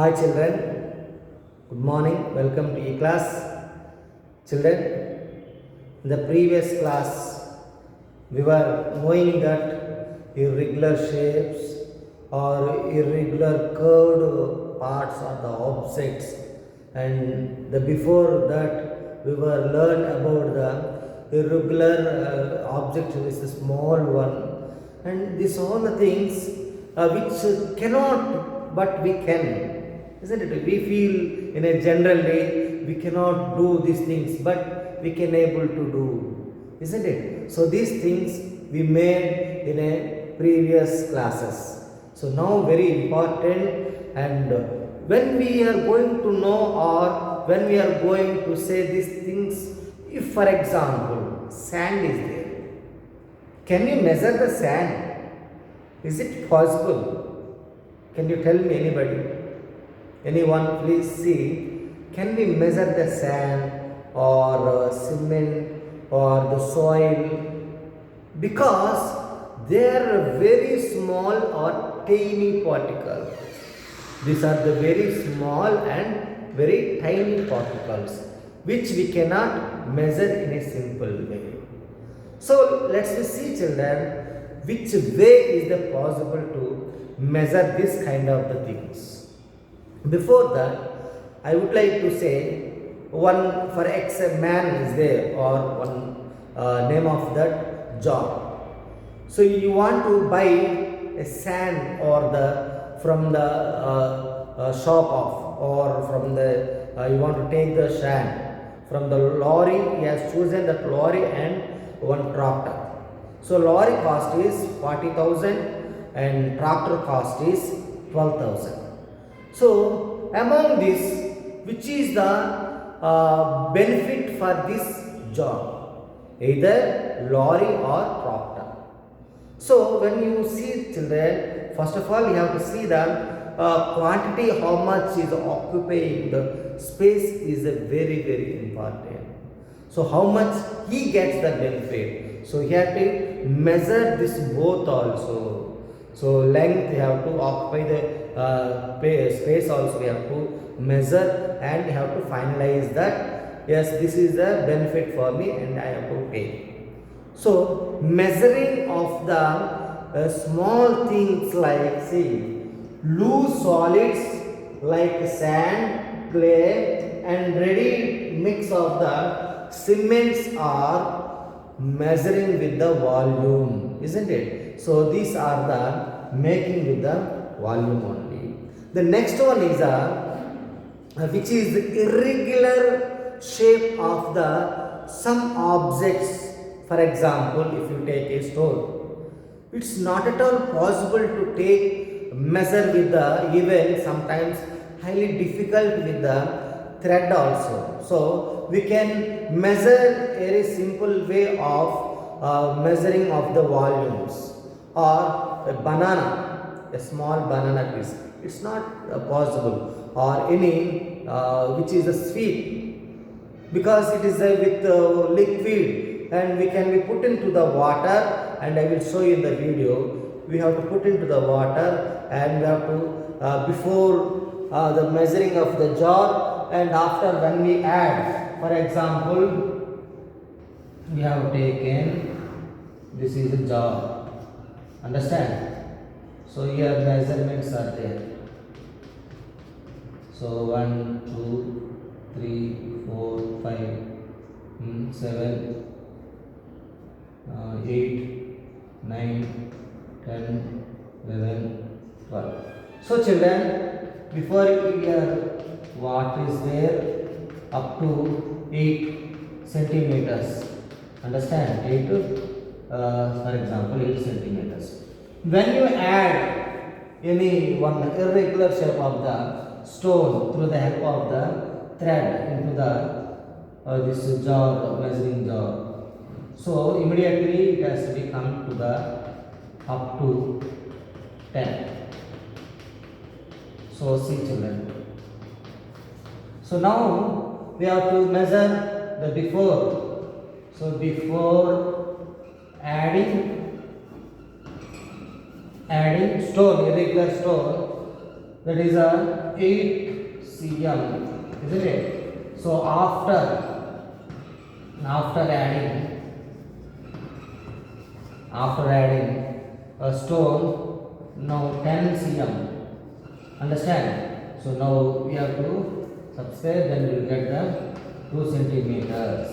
Hi children, good morning, welcome to e-class. Children, in the previous class we were knowing that irregular shapes or irregular curved parts are the objects, and the before that we were learned about the irregular object is a small one, and these all the things which cannot but we can, isn't it? We feel in a general way we cannot do these things, but we can able to do, isn't it? So these things we made in a previous classes. So now very important, and when we are going to know or when we are going to say these things, if for example sand is there, can you measure the sand? Is it possible? Can you tell me, anybody? Anyone, please see. Can we measure the sand or cement or the soil? Because they are very small or tiny particles. These are the very small and very tiny particles which we cannot measure in a simple way. So let's see, children, which way is it possible to measure this kind of the things. Before that, I would like to say one, for X a man is there, or one name of that John. So you want to buy a sand or the from the shop of, or from the you want to take the sand from the lorry. He has chosen that lorry and one tractor. So lorry cost is 40,000 and tractor cost is 12,000. So among this, which is the benefit for this job? Either lorry or tractor. So when you see, children, first of all you have to see the quantity, how much is occupying the space is a very important. So how much he gets the benefit. So he have to measure this both also. So length you have to occupy the space also we have to measure, and you have to finalize that yes, this is the benefit for me and I have to pay. So measuring of the small things like, see, loose solids like sand, clay and ready mix of the cements are measuring with the volume, isn't it? So these are the making with the volume only. The next one is which is irregular shape of the some objects. For example, if you take a stone, it's not at all possible to take measure with the, even sometimes highly difficult with the thread also. So we can measure a very simple way of measuring of the volumes. Or a banana, a small banana piece, it's not possible. Or any which is a sweet, because it is with liquid and we can be put into the water, and I will show you in the video. We have to put into the water and we have to before the measuring of the jar, and after when we add, for example, we have taken, this is a jar, understand? So here measurements are there. So 1, 2, 3, 4, 5, 7, 8, 9, 10, 11, 12. So children, before here what is there, up to 8 centimeters, understand? 8 for example 8 centimeters. When you add any one irregular shape of the stone through the help of the thread into the this jar, measuring jar, so immediately it has to be come to the up to 10. So see, children. So now we have to measure the before. So before adding stone, irregular stone, that is 8 cm, isn't it? So after adding a stone, now 10 cm, understand? So now we have to subtract, then we will get the 2 centimeters,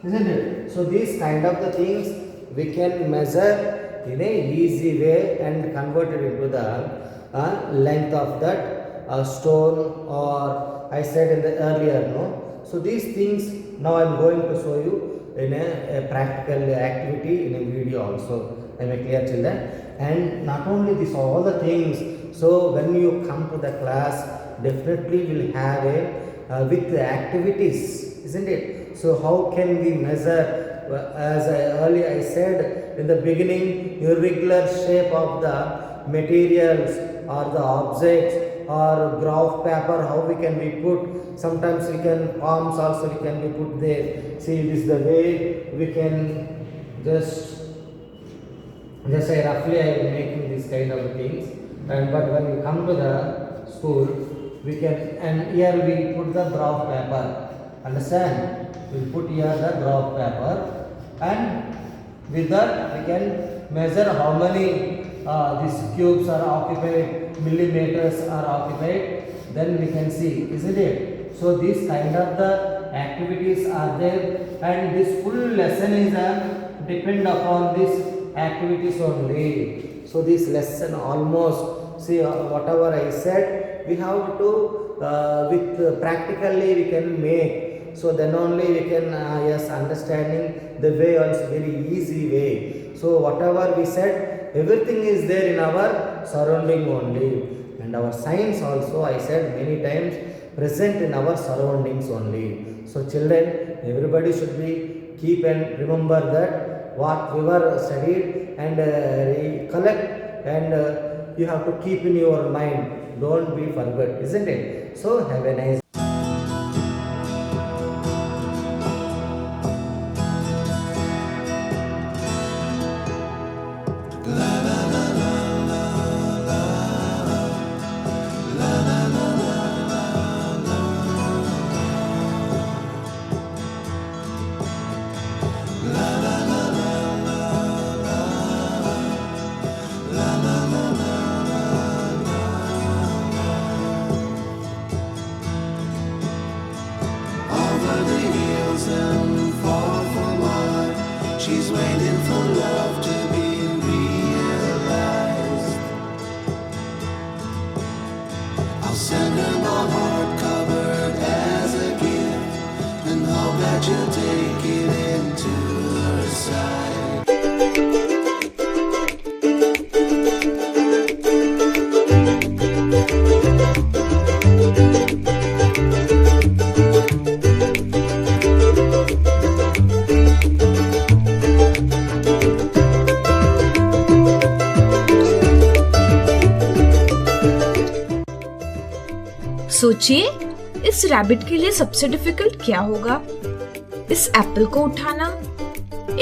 isn't it? So these kind of the things we can measure in a easy way and convert it into the length of that stone, or I said in the earlier, no. So these things now I am going to show you in a practical activity in a video also. Am I clear, children? And not only this, all the things. So when you come to the class, definitely will have a with the activities, isn't it? So how can we measure, as earlier I said in the beginning, irregular shape of the materials or the objects or graph paper, how we can be put. Sometimes we can palms also we can be put there. See, this is the way we can just I roughly I am making this kind of things. And but when we come to the school, we can, and here we put the graph paper, understand? We put here the graph paper, and with that we can measure how many these cubes are occupied, millimeters are occupied, then we can see, isn't it? So these kind of the activities are there, and this full lesson is depend upon these activities only. So this lesson almost, see, whatever I said, we have to with practically we can make. So then only we can yes, understanding the way also very easy way. So whatever we said, everything is there in our surrounding only, and our science also, I said many times, present in our surroundings only. So children, everybody should be keep and remember that what we were studied and recollect, and you have to keep in your mind, don't be forget, isn't it? So have a nice She's waiting for love to be realized. I'll send her my heart covered as a gift, and hope that you'll take it into her side. सोचिए, इस rabbit के लिए सबसे difficult क्या होगा? इस Apple को उठाना,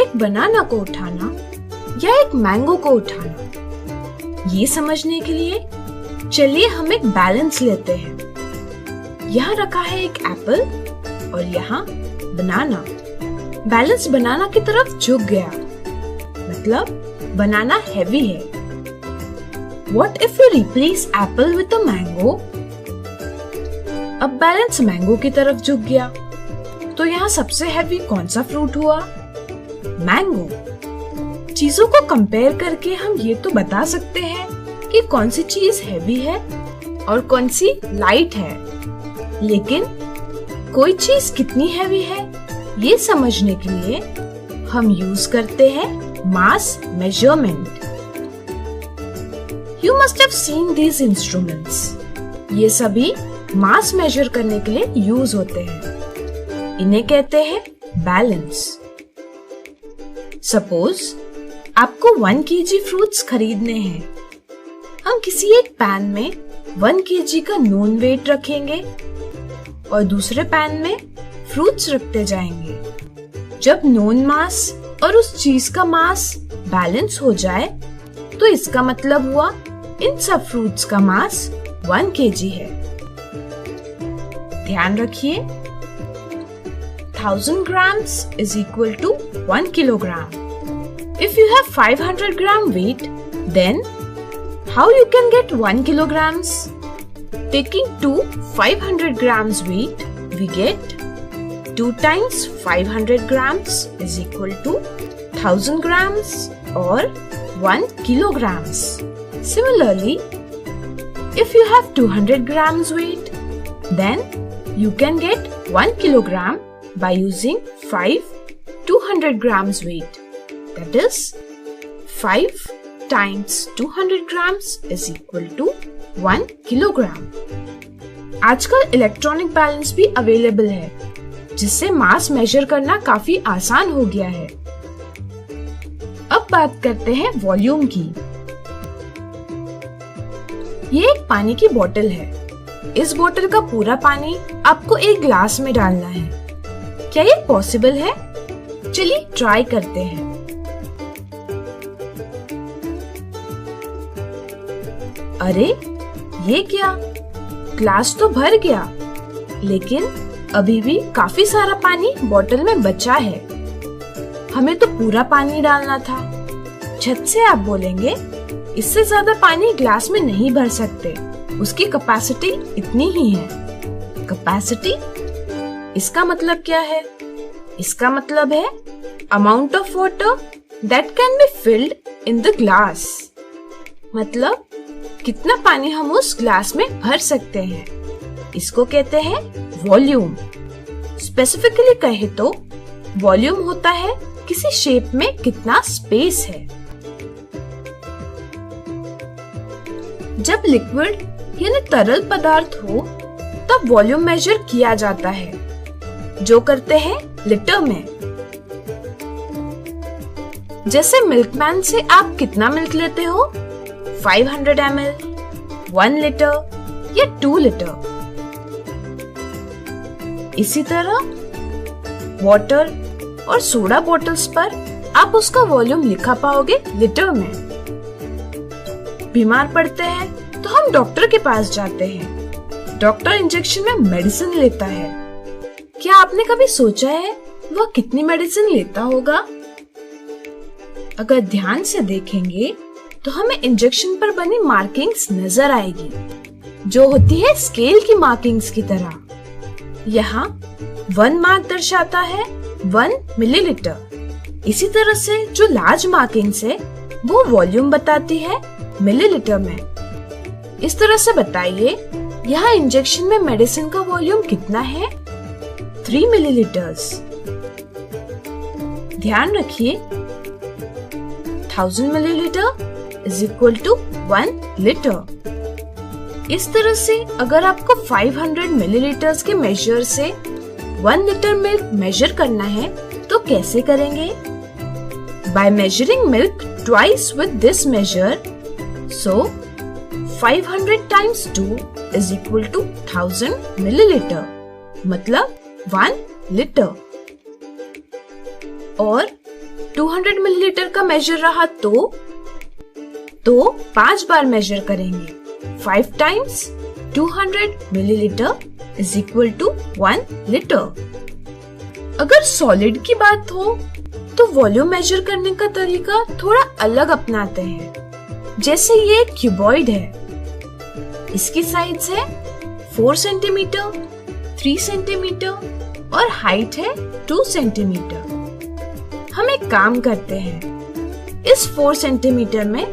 एक बनाना को उठाना, या एक मैंगो को उठाना? ये समझने के लिए चलिए हम एक बैलेंस लेते हैं। यहाँ रखा है एक एप्पल और यहाँ बनाना। बैलेंस बनाना की तरफ झुक गया, मतलब बनाना हैवी है। What if we replace apple with a mango? अब बैलेंस मैंगो की तरफ झुक गया, तो यहाँ सबसे हैवी कौन सा फ्रूट हुआ? मैंगो। चीजों को कंपेयर करके हम ये तो बता सकते हैं कि कौन सी चीज हैवी है और कौन सी लाइट है, लेकिन कोई चीज कितनी हैवी है ये समझने के लिए हम यूज करते हैं मास measurement. You must have seen these instruments. ये सभी मास मेजर करने के लिए यूज होते हैं। इन्हें कहते हैं बैलेंस। सपोज आपको 1 kg फ्रूट्स खरीदने हैं। हम किसी एक पैन में 1 kg का नोन वेट रखेंगे और दूसरे पैन में फ्रूट्स रखते जाएंगे। जब नोन मास और उस चीज का मास बैलेंस हो जाए तो इसका मतलब हुआ इन सब फ्रूट्स का मास 1 kg है। ध्यान रखिए, 1000 grams is equal to 1 kilogram. If you have 500 gram weight, then how you can get 1 kilograms? Taking 2 500 grams weight, we get 2 times 500 grams is equal to 1000 grams or 1 kilograms. Similarly, if you have 200 grams weight, then you can get 1 kilogram by using 5 200 grams weight. That is 5 times 200 grams is equal to 1 kilogram. आजकल electronic balance भी available है, जिससे मास major करना काफी आसान हो गया है। अब बात करते हैं वॉल्यूम की। ये एक पानी की बोतल है। इस बोतल का पूरा पानी आपको एक ग्लास में डालना है। क्या ये पॉसिबल है? चलिए ट्राई करते हैं। अरे ये क्या, ग्लास तो भर गया, लेकिन अभी भी काफी सारा पानी बोतल में बचा है। हमें तो पूरा पानी डालना था। छत से आप बोलेंगे इससे ज्यादा पानी ग्लास में नहीं भर सकते, उसकी कैपेसिटी इतनी ही है। कैपेसिटी, इसका मतलब क्या है? इसका मतलब है amount of water that can be filled in the glass. मतलब कितना पानी हम उस ग्लास में भर सकते हैं, इसको कहते हैं वॉल्यूम। स्पेसिफिकली कहे तो वॉल्यूम होता है किसी शेप में कितना स्पेस है। जब लिक्विड यानी तरल पदार्थ हो तब वॉल्यूम मेजर किया जाता है, जो करते हैं लीटर में। जैसे मिल्कमैन से आप कितना मिल्क लेते हो? 500 ml, 1 लीटर या 2 लीटर। इसी तरह वाटर और सोडा बोतल्स पर आप उसका वॉल्यूम लिखा पाओगे लीटर में। बीमार पड़ते हैं तो हम डॉक्टर के पास जाते हैं। डॉक्टर इंजेक्शन में मेडिसिन लेता है। क्या आपने कभी सोचा है वह कितनी मेडिसिन लेता होगा? अगर ध्यान से देखेंगे तो हमें इंजेक्शन पर बनी मार्किंग्स नजर आएगी, जो होती है स्केल की मार्किंग्स की तरह। यहाँ 1 मार्क दर्शाता है 1 मिलीलीटर। इसी तरह से जो लार्ज मार्किंग्स है वो वॉल्यूम बताती है मिलीलीटर में। इस तरह से बताइए, यहाँ इंजेक्शन में मेडिसिन का वॉल्यूम कितना है? 3 मिलीलीटर्स। ध्यान रखिए, 1000 millilitre is equal to 1 litre. इस तरह से अगर आपको 500 मिलीलीटर्स के मेजर से 1 लीटर मिल्क मेजर करना है तो कैसे करेंगे? By measuring milk twice with this measure, so 500 times 2 is equal to 1000 milliliter, मतलब 1 लीटर। और 200 मिलीलीटर का मेजर रहा तो 5 बार मेजर करेंगे। 5 times 200 millilitre is equal to 1 litre. अगर सॉलिड की बात हो तो वॉल्यूम मेजर करने का तरीका थोड़ा अलग अपनाते हैं। जैसे ये क्यूबॉइड है, इसकी साइज है 4 सेंटीमीटर, 3 सेंटीमीटर और हाइट है 2 सेंटीमीटर। हम एक काम करते हैं, इस 4 सेंटीमीटर में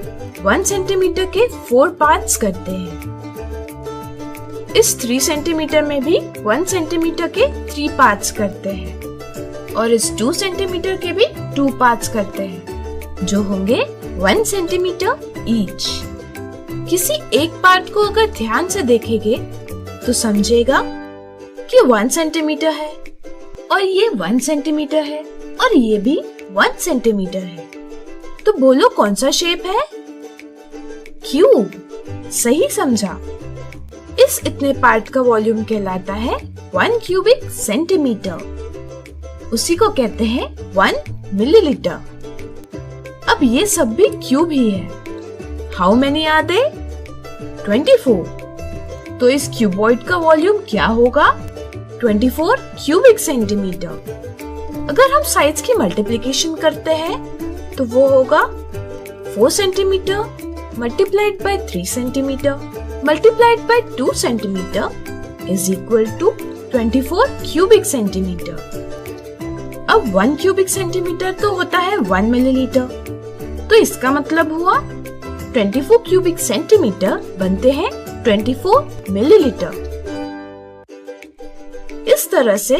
1 सेंटीमीटर के 4 पार्ट्स करते हैं। इस 3 सेंटीमीटर में भी 1 सेंटीमीटर के 3 पार्ट्स करते हैं और इस 2 सेंटीमीटर के भी 2 पार्ट्स करते हैं, जो होंगे 1 सेंटीमीटर ईच। किसी एक पार्ट को अगर ध्यान से देखेंगे तो समझेगा कि 1 सेंटीमीटर है और ये 1 सेंटीमीटर है और ये भी 1 सेंटीमीटर है। तो बोलो कौन सा शेप है? क्यूब। सही समझा। इस इतने पार्ट का वॉल्यूम कहलाता है 1 क्यूबिक सेंटीमीटर। उसी को कहते हैं 1 मिलीलीटर। अब ये सब भी क्यूब ही है। How many are they? 24। तो इस क्यूबॉइड का वॉल्यूम क्या होगा? 24 क्यूबिक सेंटीमीटर। अगर हम साइड्स की मल्टीप्लिकेशन करते हैं तो वो होगा 4 centimetre multiplied by 3 centimetre multiplied by 2 centimetre is equal to 24 cubic centimetre. अब 1 क्यूबिक सेंटीमीटर तो होता है 1 मिलीलीटर, तो इसका मतलब हुआ 24 क्यूबिक सेंटीमीटर बनते हैं 24 मिलीलीटर। इस तरह से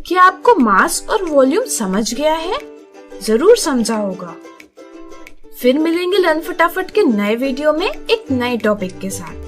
क्या आपको मास और वॉल्यूम समझ गया है? जरूर समझा होगा। फिर मिलेंगे लर्न फटाफट के नए वीडियो में एक नए टॉपिक के साथ।